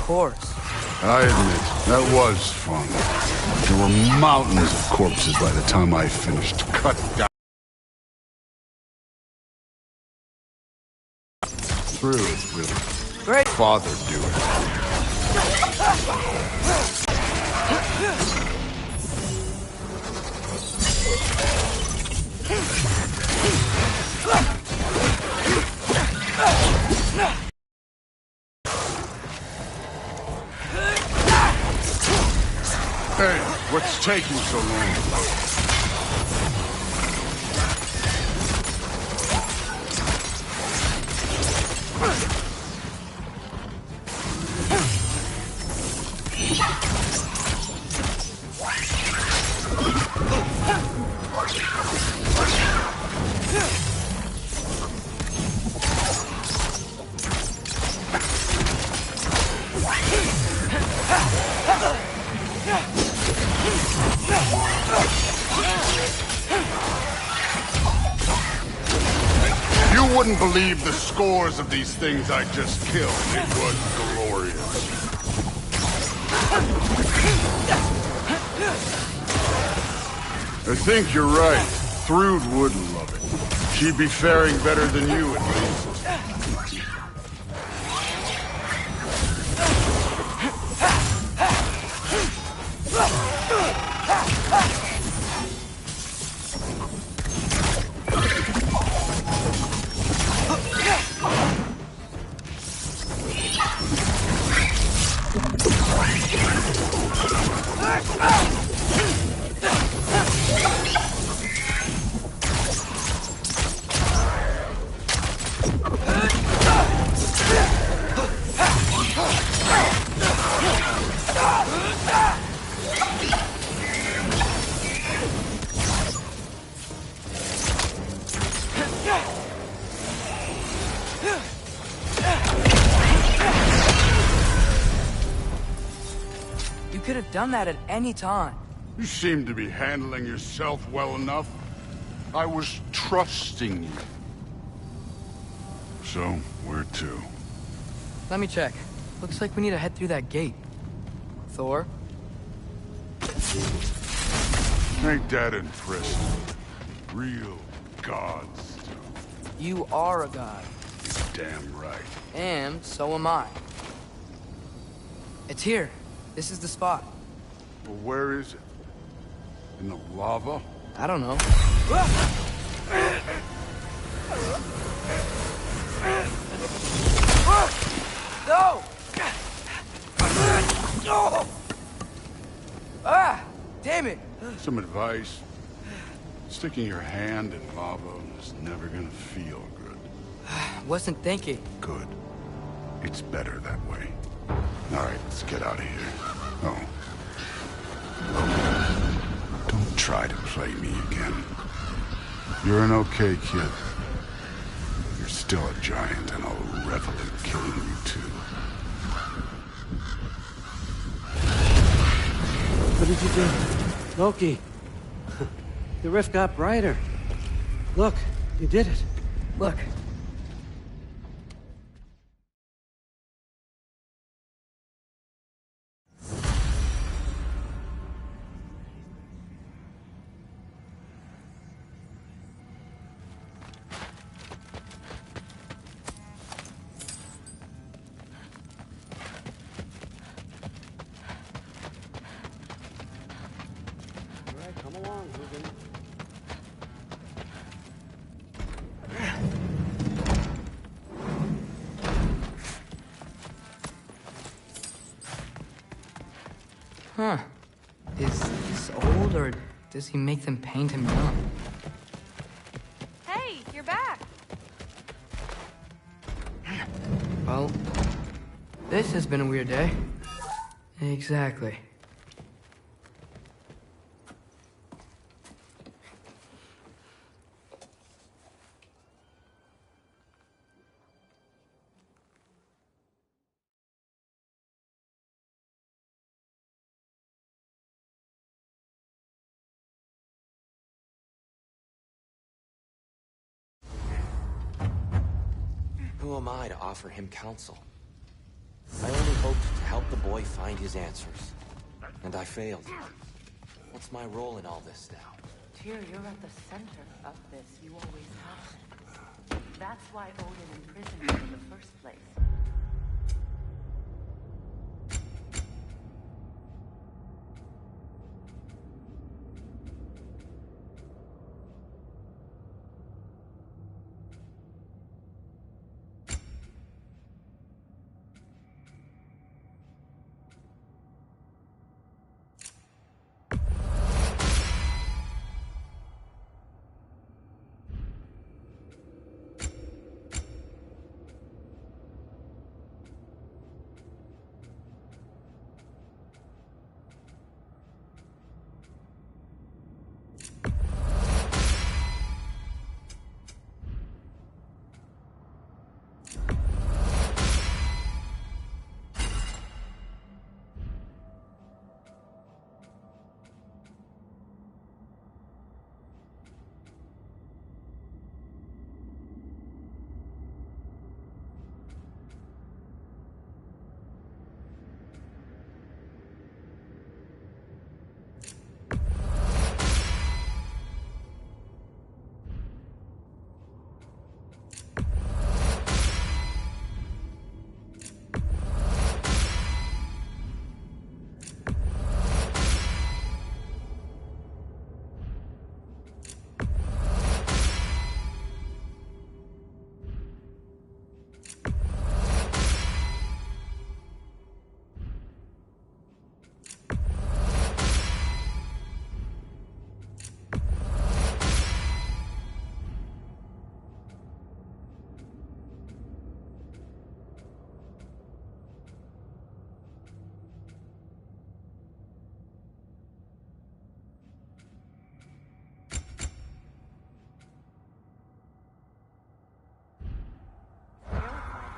course. I admit, that was fun. There were mountains of corpses by the time I finished. Cut down. Through, really. Great. Father do it. Hey, what's taking so long? You wouldn't believe the scores of these things I just killed. It was glorious. I think you're right. Thrud would love it. She'd be faring better than you, at least. You could have done that at any time. You seem to be handling yourself well enough. I was trusting you. So, where to? Let me check. Looks like we need to head through that gate. Thor? Ain't that impressive? Real gods do. You are a god. You're damn right. And so am I. It's here. This is the spot. Well, where is it? In the lava? I don't know. No! Ah! Damn it! Some advice. Sticking your hand in lava is never gonna feel good. Wasn't thinking. Good. It's better that way. Alright, let's get out of here. Oh. Don't try to play me again. You're an okay kid. You're still a giant, and I'll revel in killing you too. What did you do? Loki. The rift got brighter. Look, you did it. Look. Come along, Ruben. Huh. Is this old, or does he make them paint him young? Hey, you're back. Well, this has been a weird day. Exactly. Who am I to offer him counsel? I only hoped to help boy find his answers. And I failed. What's my role in all this now? Tyr, you're at the center of this. You always have been. That's why Odin imprisoned you in the first place.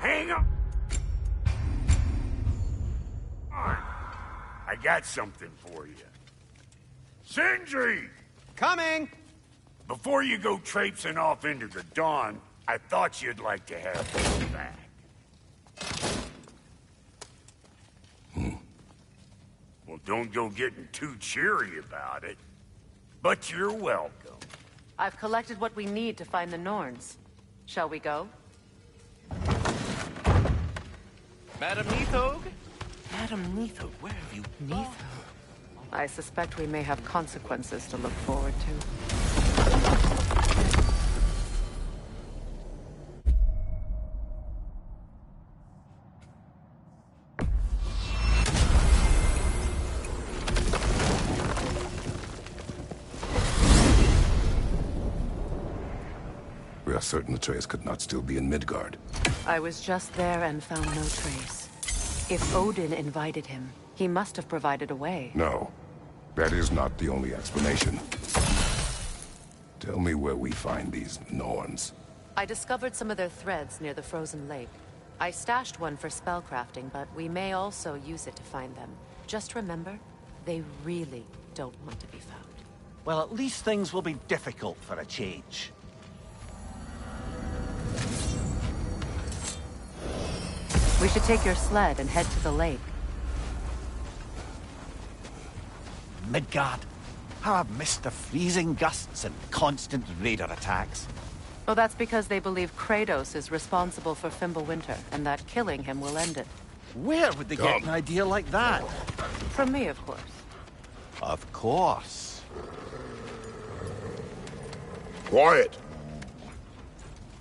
Hang on! I got something for you. Sindri! Coming! Before you go traipsing off into the dawn, I thought you'd like to have this back. Well, don't go getting too cheery about it. But you're welcome. I've collected what we need to find the Norns. Shall we go? Madam Neathog? Madam Neathog, where have you gone? I suspect we may have consequences to look forward to. We are certain Atreus could not still be in Midgard. I was just there and found no trace. If Odin invited him, he must have provided a way. No, that is not the only explanation. Tell me where we find these Norns. I discovered some of their threads near the frozen lake. I stashed one for spellcrafting, but we may also use it to find them. Just remember, they really don't want to be found. Well, at least things will be difficult for a change. We should take your sled and head to the lake. Midgard. How I've missed the freezing gusts and constant raider attacks. Well, that's because they believe Kratos is responsible for Fimbulwinter, and that killing him will end it. Where would they get an idea like that? From me, of course. Of course. Quiet!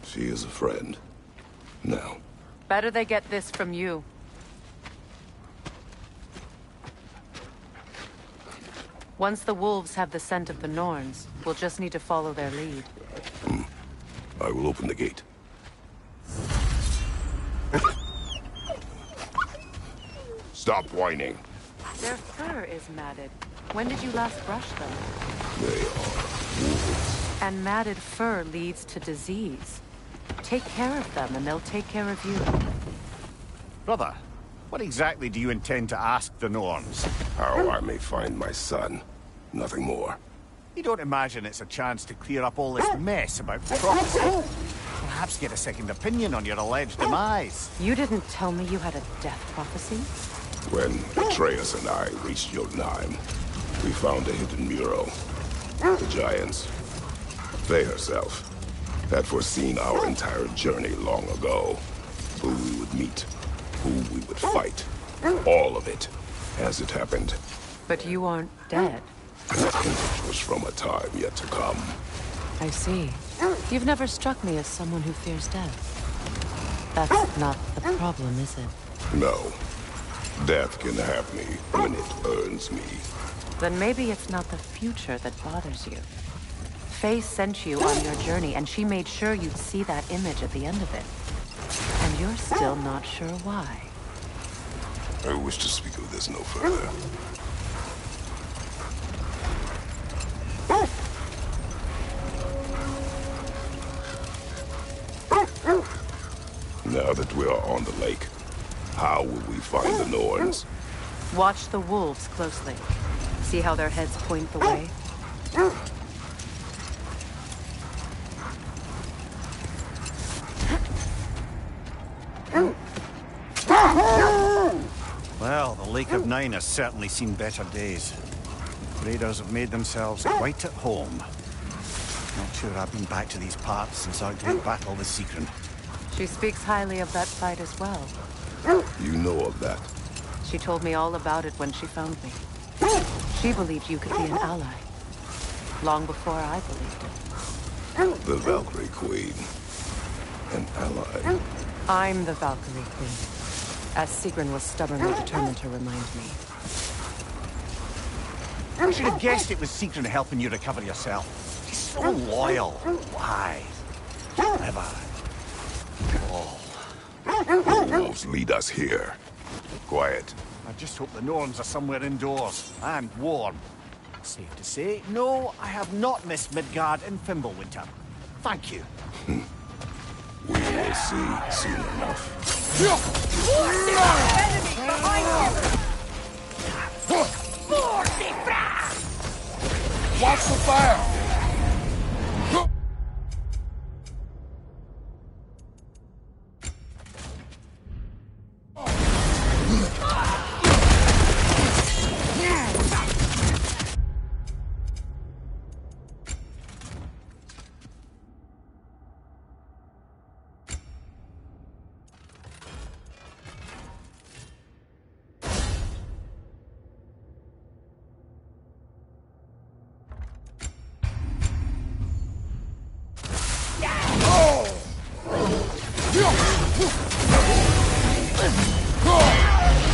She is a friend. Now. Better they get this from you. Once the wolves have the scent of the Norns, we'll just need to follow their lead. I will open the gate. Stop whining. Their fur is matted. When did you last brush them? They are wolves. And matted fur leads to disease. Take care of them, and they'll take care of you. Brother, what exactly do you intend to ask the Norns? How I may find my son. Nothing more. You don't imagine it's a chance to clear up all this mess about prophecy? Perhaps get a second opinion on your alleged demise. You didn't tell me you had a death prophecy? When Atreus and I reached Jotunheim, we found a hidden mural. The Giants, they herself, had foreseen our entire journey long ago. Who we would meet, who we would fight. All of it, as it happened. But you aren't dead. That image was from a time yet to come. I see. You've never struck me as someone who fears death. That's not the problem, is it? No. Death can have me when it earns me. Then maybe it's not the future that bothers you. Faye sent you on your journey, and she made sure you'd see that image at the end of it. And you're still not sure why. I wish to speak of this no further. Now that we are on the lake, how will we find the Norns? Watch the wolves closely. See how their heads point the way? Well, the Lake of Nine has certainly seen better days. Raiders have made themselves quite at home. Not sure I've been back to these parts since our great battle with Sigrun. She speaks highly of that fight as well. You know of that. She told me all about it when she found me. She believed you could be an ally. Long before I believed it. The Valkyrie Queen. An ally. I'm the Valkyrie Queen. As Sigrun was stubbornly determined to remind me. I should have guessed it was Sigrun helping you recover yourself. She's so loyal, wise, clever. The wolves lead us here. Quiet. I just hope the Norns are somewhere indoors and warm. Safe to say, no, I have not missed Midgard in Fimbulwinter. Thank you. We will see soon enough. Enemy behind you! Watch the fire!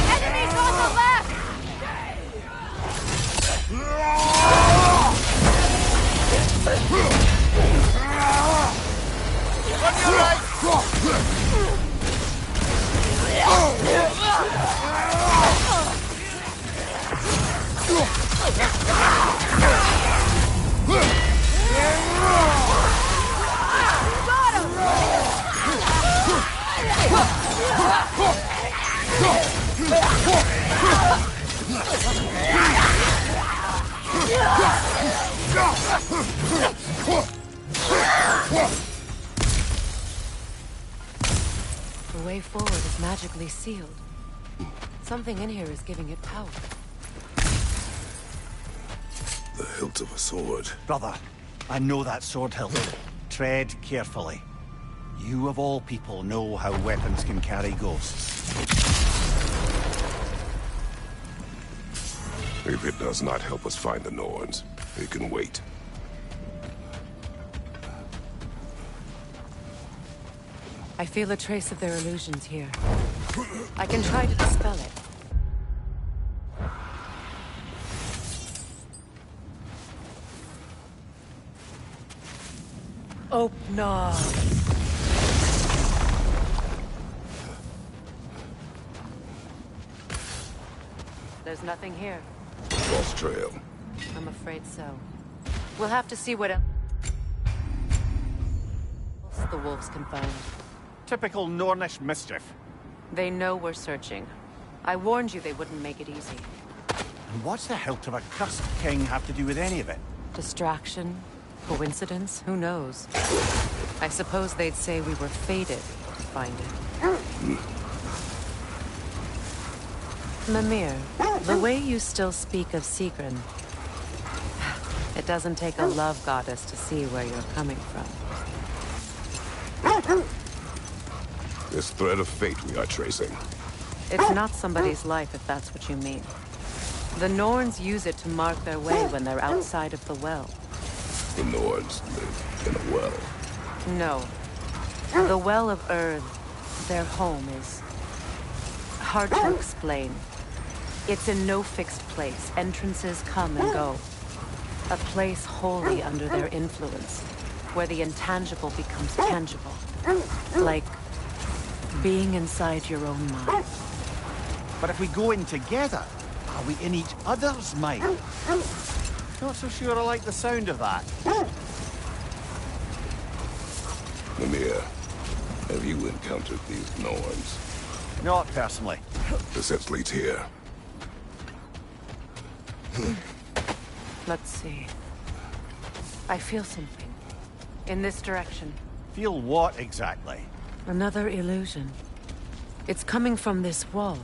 Enemies on the left! On your right! The way forward is magically sealed. Something in here is giving it power. The hilt of a sword. Brother, I know that sword hilt. Tread carefully. You of all people know how weapons can carry ghosts. If it does not help us find the Norns, it can wait. I feel a trace of their illusions here. I can try to dispel it. Open up. There's nothing here. Lost trail. I'm afraid so. We'll have to see what else the wolves can find. Typical Nornish mischief. They know we're searching. I warned you they wouldn't make it easy. And what's the hilt of a cursed king have to do with any of it? Distraction? Coincidence? Who knows? I suppose they'd say we were fated to find it. Mimir, the way you still speak of Sigrun, it doesn't take a love goddess to see where you're coming from. This thread of fate we are tracing. It's not somebody's life, if that's what you mean. The Norns use it to mark their way when they're outside of the well. The Nords live in a well. No. The Well of Earth, their home, is hard to explain. It's in no fixed place. Entrances come and go. A place wholly under their influence, where the intangible becomes tangible. Like being inside your own mind. But if we go in together, are we in each other's mind? Not so sure I like the sound of that. Mimir, have you encountered these Norns? Not personally. The sense leads here. Let's see. I feel something. In this direction. Feel what exactly? Another illusion. It's coming from this wall.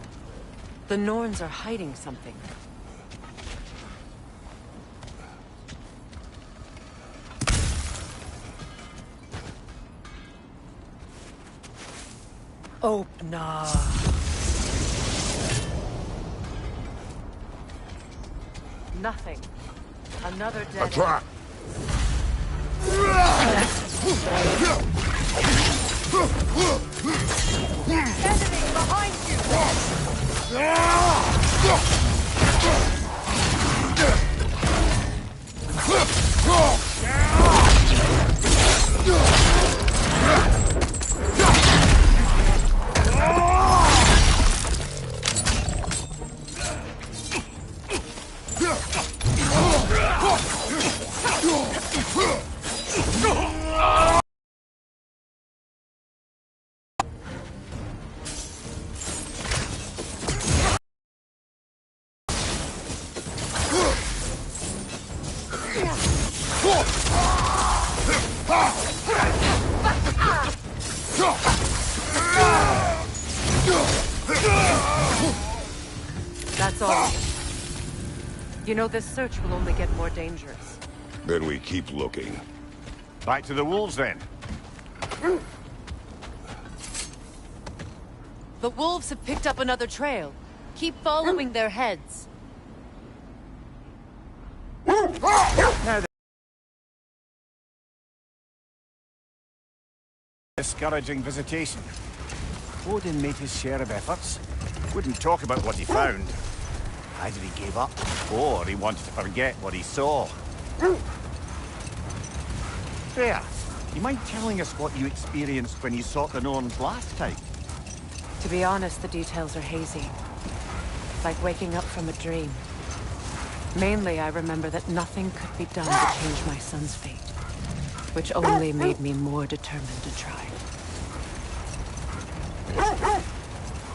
The Norns are hiding something. Oh, no. Nothing. Another dead end. trap! Enemy behind That's all. You know, this search will only get more dangerous. Then we keep looking. Back to the wolves, then. The wolves have picked up another trail. Keep following their heads. Now, discouraging visitation. Odin made his share of efforts. Wouldn't talk about what he found. Either he gave up, or he wanted to forget what he saw. There. You mind telling us what you experienced when you sought the Norns last time? To be honest, the details are hazy. Like waking up from a dream. Mainly, I remember that nothing could be done to change my son's fate. Which only made me more determined to try.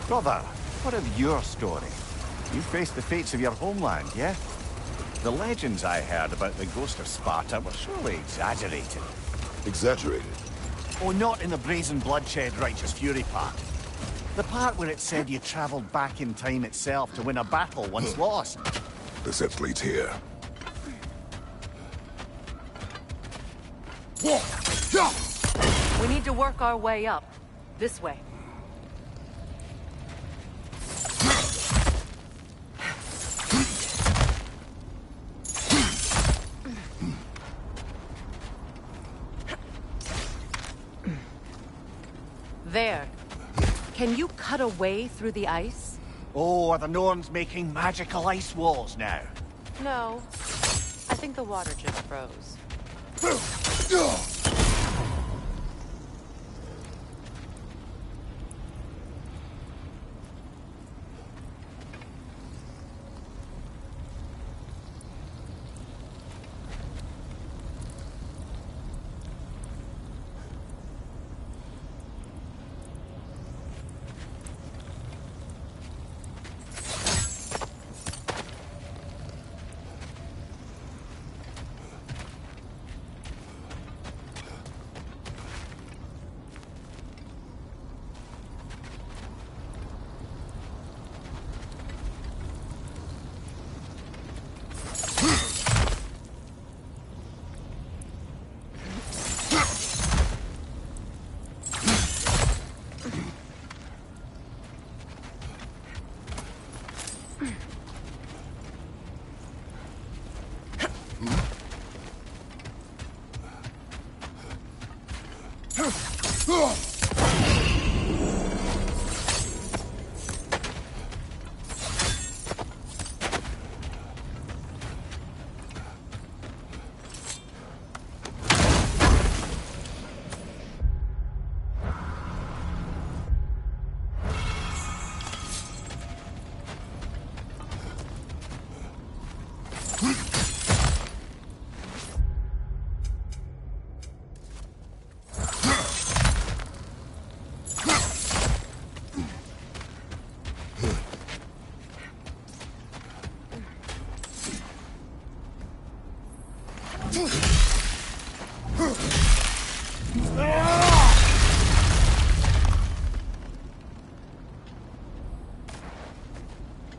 Brother, what of your story? You faced the fates of your homeland, yeah? The legends I heard about the ghost of Sparta were surely exaggerated. Exaggerated? Oh, not in the brazen bloodshed righteous fury part. The part where it said you traveled back in time itself to win a battle once lost. The sense leads here. We need to work our way up. This way. There. Can you cut a way through the ice? Oh, are the Norns making magical ice walls now? No. I think the water just froze.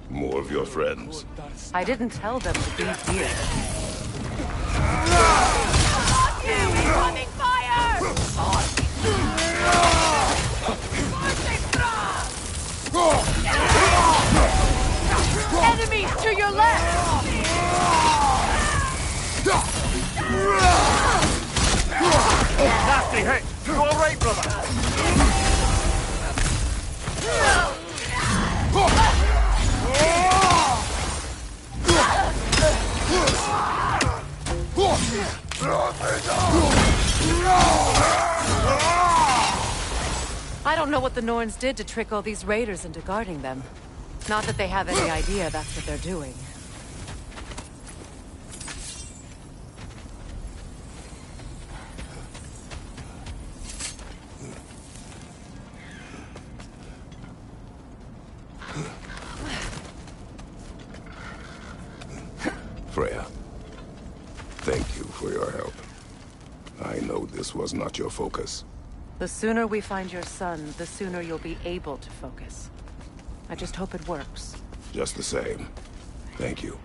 More of your friends. I didn't tell them to be here. Incoming fire! Enemies to your left! Nasty hit! You alright, brother? I don't know what the Norns did to trick all these raiders into guarding them. Not that they have any idea that's what they're doing. Freya, thank you for your help. I know this was not your focus. The sooner we find your son, the sooner you'll be able to focus. I just hope it works. Just the same. Thank you.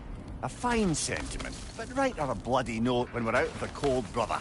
A fine sentiment, but write her a bloody note when we're out of the cold, brother.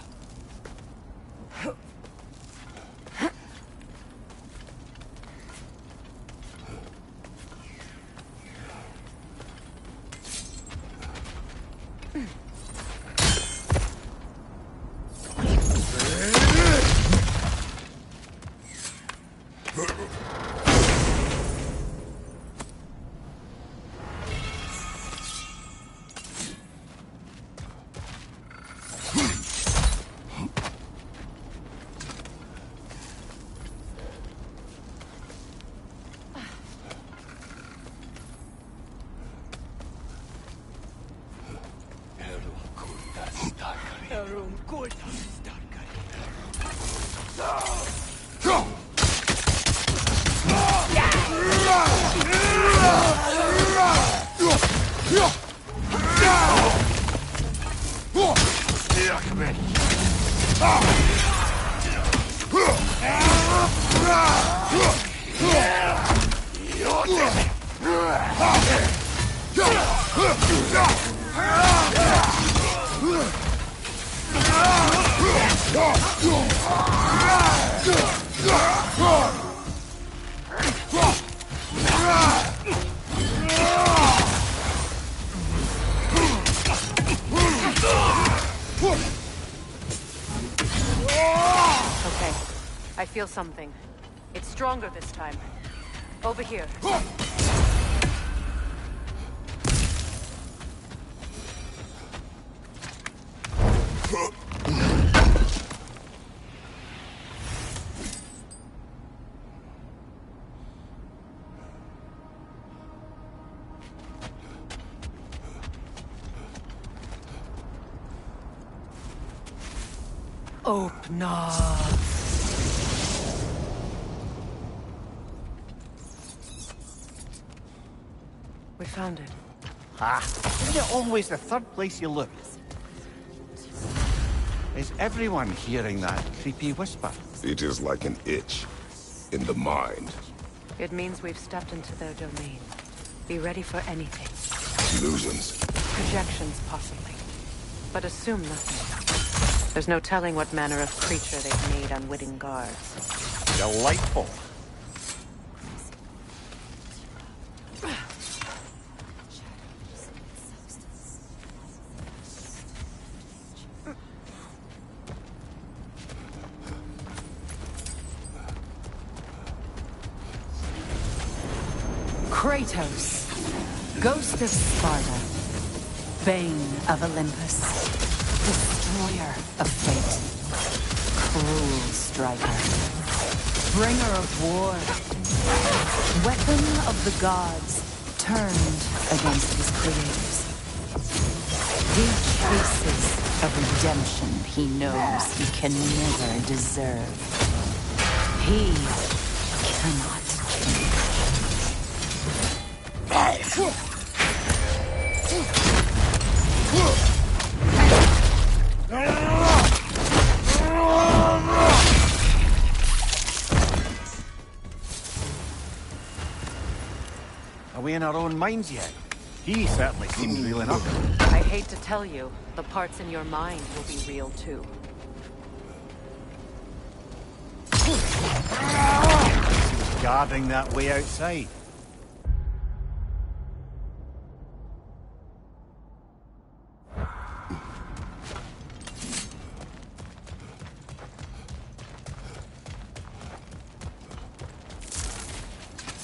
Okay. I feel something. It's stronger this time. Over here. Open up. We found it. Ah, isn't it always the third place you look? Is everyone hearing that creepy whisper? It is like an itch in the mind. It means we've stepped into their domain. Be ready for anything. Illusions. Projections, possibly. But assume nothing. There's no telling what manner of creature they've made unwitting guards. Delightful. Kratos, Ghost of Sparta, Bane of Olympus, Destroyer of Fate, Cruel Striker, Bringer of War, Weapon of the Gods, turned against his creators. He chases a redemption he knows he can never deserve. He cannot change. Are we in our own minds yet? He certainly seems real enough. I hate to tell you, the parts in your mind will be real too. He was guarding that way outside.